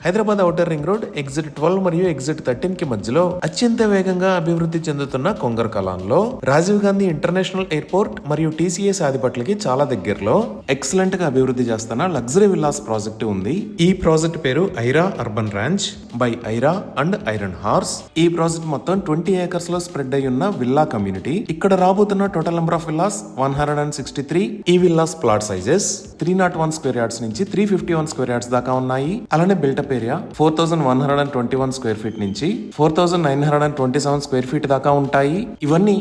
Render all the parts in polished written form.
Hyderabad outer ring road exit 12 మరియు exit 13 కి మధ్యలో అత్యంత వేగంగా అభివృద్ధి చెందుతున్న కొంగర్ కలాన్లో రాజీవ్ గాంధీ ఇంటర్నేషనల్ ఎయిర్పోర్ట్ మరియు టీసీఎస్ ఆదిపట్లకి చాలా దగ్గరలో ఎక్సలెంట్ గా అభివృద్ధి చేస్తున్న లగ్జరీ విల్లాస్ ప్రాజెక్ట్ ఉంది. ఈ ప్రాజెక్ట్ పేరు Aira urban ranch by Aira and Iron Horse. ఈ ప్రాజెక్ట్ మొత్తం 20 ఏకర్స్ లో స్ప్రెడ్ అయి ఉన్న విల్లా కమ్యూనిటీ. ఇక్కడ రాబోతున్న టోటల్ నెంబర్ ఆఫ్ విల్లాస్ 163. ఈ villas plot sizes 301 square yards నుంచి 351 స్క్వేర్ యార్డ్స్ దాకా ఉన్నాయి. అలానే బిల్టప్ ఏరియా 4121 స్క్వేర్ ఫీట్ నుంచి 4927 స్క్వేర్ ఫీట్ దాకా ఉంటాయి. ఇవన్నీ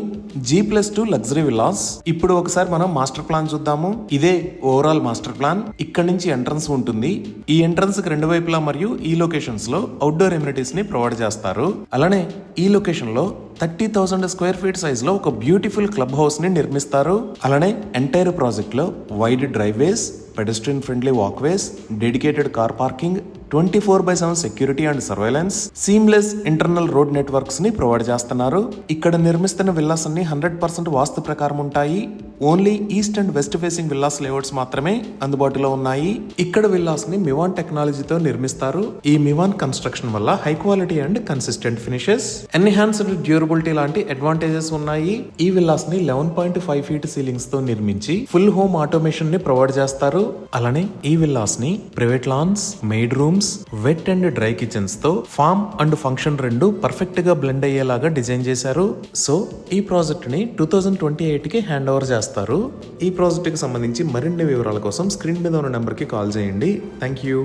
G+2 లగ్జరీ విల్లాస్. ఇప్పుడు ఒకసారి మనం మాస్టర్ ప్లాన్ చూద్దాము. ఇదే ఓవరాల్ మాస్టర్ ప్లాన్. ఇక్కడ నుంచి ఎంట్రన్స్ ఉంటుంది. ఈ ఎంట్రన్స్ కి రెండు వైపులా మరియు ఈ లొకేషన్స్ లో అవుట్డోర్ ఎమ్యూనిటీస్ ని ప్రొవైడ్ చేస్తారు. అలానే ఈ లొకేషన్ లో 30,000 స్క్వేర్ ఫీట్ సైజ్ లో ఒక బ్యూటిఫుల్ క్లబ్ హౌస్ ని నిర్మిస్తారు. అలానే ఎంటైర్ ప్రాజెక్ట్ లో wide driveways, pedestrian friendly walkways, dedicated car parking, 24/7 security and surveillance, seamless internal road networks ని ప్రొవైడ్ చేస్తున్నారు. ఇక్కడ నిర్మిస్తున్న విల్లాస్ అన్ని 100% వాస్తు ప్రకారం ఉంటాయి. Only east and west facing villas layouts మాత్రమే అందుబాటులో ఉన్నాయి. ఇక్కడ విల్లాస్ ని మివాన్ టెక్నాలజీతో నిర్మిస్తారు. ఈ మివాన్ కన్స్ట్రక్షన్ వల్ల high quality and consistent finishes, enhanced durability లాంటి అడ్వాంటేజెస్ ఉన్నాయి. ఈ విల్లాస్ ని 11.5 ఫీట్ సీలింగ్స్ తో నిర్మించి ఫుల్ హోమ్ ఆటోమేషన్ ని ప్రొవైడ్ చేస్తారు. అలానే ఈ విల్లాస్ ని private lawns, maid rooms, wet and dry kitchens తో ఫార్మ్ అండ్ ఫంక్షన్ రెండు పర్ఫెక్ట్ గా బ్లెండ్ అయ్యేలాగా డిజైన్ చేశారు. సో ఈ ప్రాజెక్ట్ ని 2028 కి హ్యాండ్ ఓవర్ చేస్తారు. ఈ ప్రాజెక్ట్ కి సంబంధించి మరిన్ని వివరాల కోసం స్క్రీన్ మీద ఉన్న నెంబర్ కి కాల్ చేయండి. Thank you.